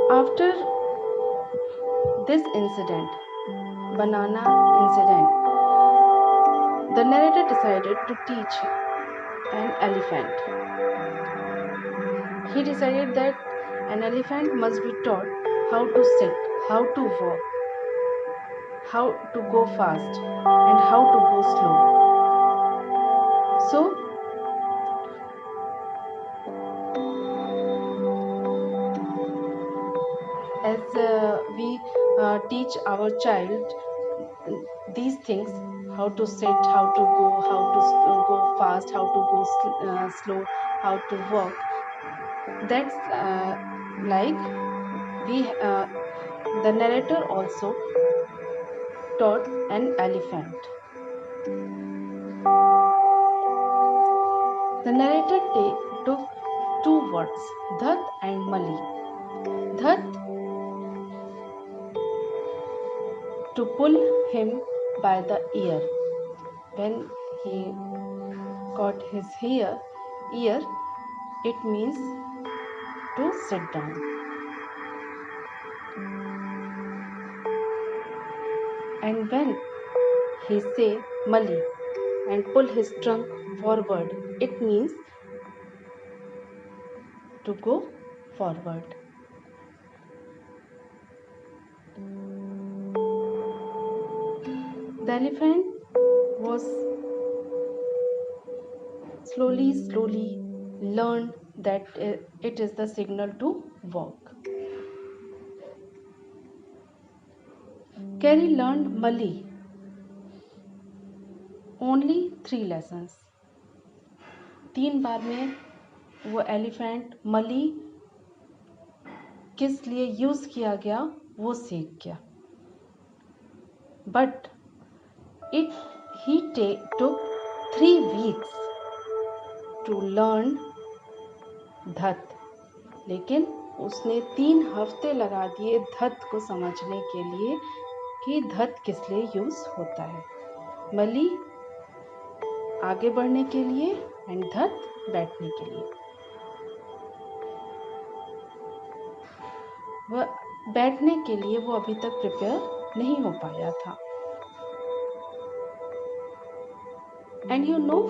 After this incident, banana incident, the narrator decided to teach an elephant. He decided that an elephant must be taught how to sit, how to walk, how to go fast, and how to go slow. So, as we teach our child these things, how to sit, how to go, how to go fast, how to go slow, how to walk, that's like we the narrator also taught an elephant. The narrator took two words, Dhat and Mali. Dhat to pull him by the ear. When he caught his ear, it means to sit down. And when he say Mali and pull his trunk forward, it means to go forward. The elephant was slowly learned that it is the signal to walk. Carrie learned Mali only 3 lessons. 3 बार में वो elephant मली किस लिए use किया गया वो सीख गया. But he took 3 weeks to learn धत. लेकिन उसने 3 हफ्ते लगा दिए धत को समझने के लिए कि धत किस लिए यूज होता है. मली आगे बढ़ने के लिए एंड धत बैठने के लिए. वह बैठने के लिए वो अभी तक प्रिपेयर नहीं हो पाया था. And you know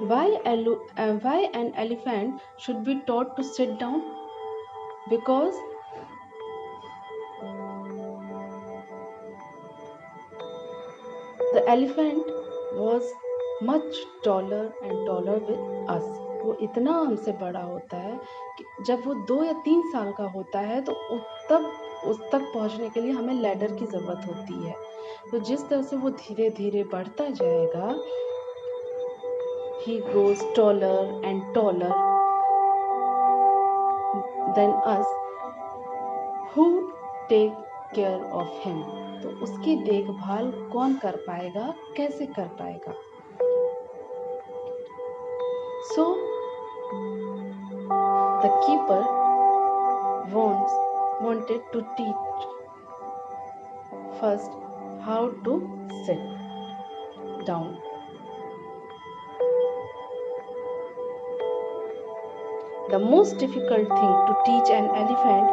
why an elephant should be taught to sit down? Because the elephant was much taller and taller with us. वो इतना हमसे बड़ा होता है कि जब वो 2 या 3 साल का होता है तो उस तक पहुंचने के लिए हमें लैडर की जरूरत होती है. तो जिस तरह से वो धीरे धीरे बढ़ता जाएगा, he grows taller and taller than us. Who take care of him? तो उसकी देखभाल कौन कर पाएगा, कैसे कर पाएगा? So the keeper wanted to teach first how to sit down. The most difficult thing to teach an elephant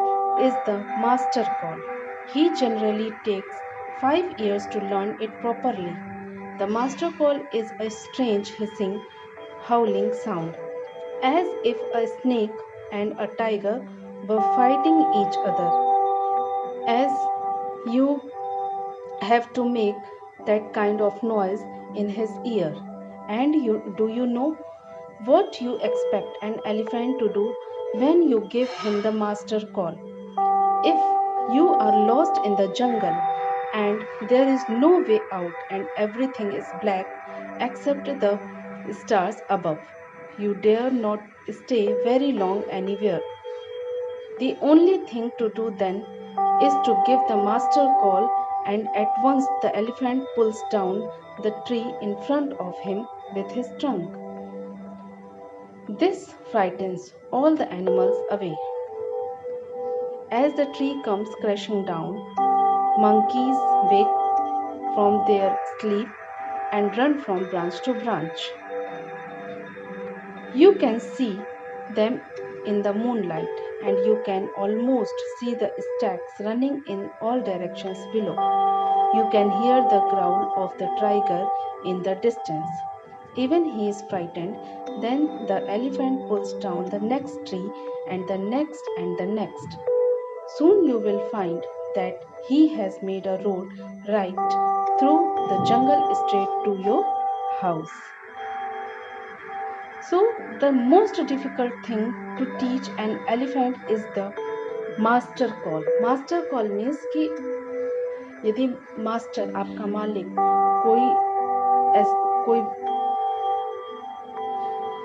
is the master call. He generally takes 5 years to learn it properly. The master call is a strange hissing, howling sound, as if a snake and a tiger were fighting each other. As you have to make that kind of noise in his ear. And do you know what you expect an elephant to do when you give him the master call? If you are lost in the jungle and there is no way out and everything is black except the stars above, you dare not stay very long anywhere. The only thing to do then is to give the master call, and at once the elephant pulls down the tree in front of him with his trunk. This frightens all the animals away. As the tree comes crashing down, monkeys wake from their sleep and run from branch to branch. You can see them in the moonlight, and you can almost see the stacks running in all directions below. You can hear the growl of the tiger in the distance. Even he is frightened. Then the elephant pulls down the next tree and the next and the next. Soon you will find that he has made a road right through the jungle straight to your house. So, the most difficult thing to teach an elephant is the master call. Master call means कि यदि master आपका मालिक कोई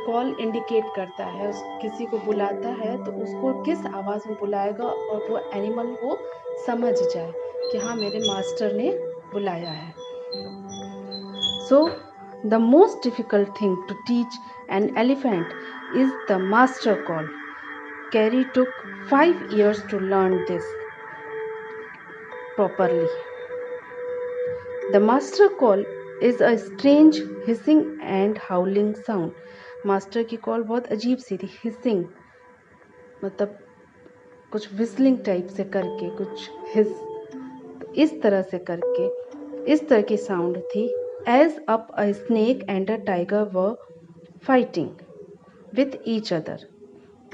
call indicate करता है, किसी को बुलाता है, तो उसको किस आवाज़ में बुलाएगा और वो एनिमल वो समझ जाए कि हाँ मेरे मास्टर ने बुलाया है. So the most difficult thing to teach an elephant is the master call. Carrie took 5 years to learn this properly. The master call is a strange hissing and howling sound. Master की call बहुत अजीब सी थी. Hissing मतलब कुछ whistling type से करके, कुछ हिस इस तरह से करके, इस तरह की साउंड थी. As up a snake and a tiger were fighting with each other.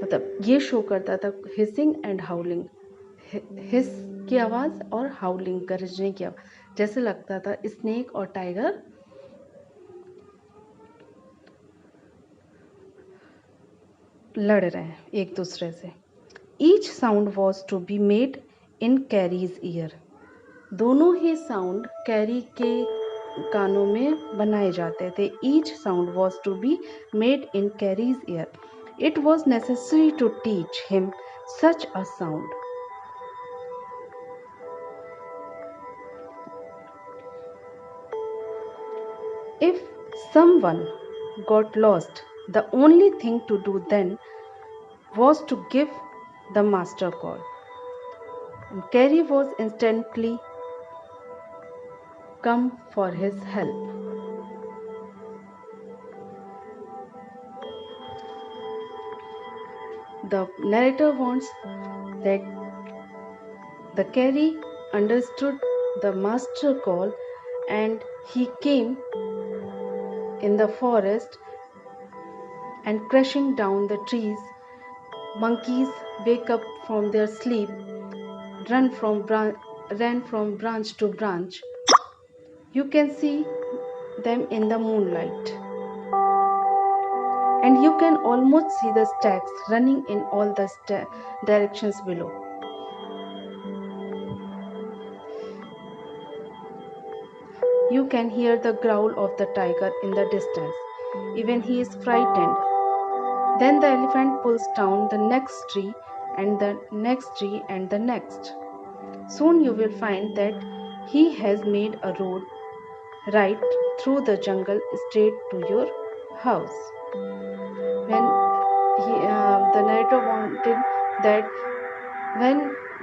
मतलब ये शो करता था हिसिंग एंड हाउलिंग, हिस की आवाज़ और हाउलिंग गरजने की आवाज़, जैसे लगता था स्नेक और टाइगर लड़ रहे हैं एक दूसरे से. Each sound was to be made in Carrie's ear. दोनों ही साउंड कैरी के कानों में बनाए जाते थे. Each sound was to be made in Carrie's ear. It was necessary to teach him such a sound. If someone got lost, the only thing to do then was to give the master call. And Carrie was instantly come for his help. The narrator wants that the Carrie understood the master call and he came in the forest and crashing down the trees. Monkeys wake up from their sleep, ran from branch to branch. You can see them in the moonlight. And you can almost see the stacks running in all the directions below. You can hear the growl of the tiger in the distance. Even he is frightened. Then the elephant pulls down the next tree and the next tree and the next. Soon you will find that he has made a road right through the jungle straight to your house. When the narrator wanted that when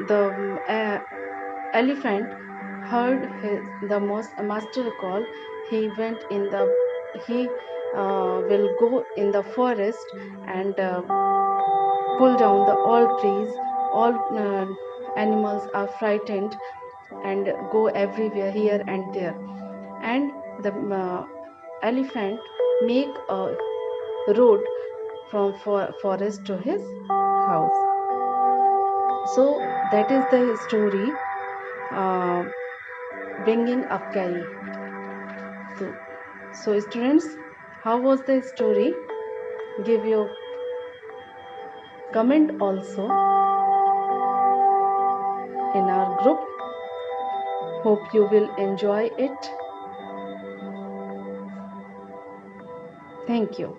the elephant heard the master call, he will go in the forest and pull down the all trees. All animals are frightened and go everywhere here and there, and the elephant make a road from forest to his house. So that is the story, bringing up Carrie. So students, how was the story? Give your comment also in our group. Hope you will enjoy it. Thank you.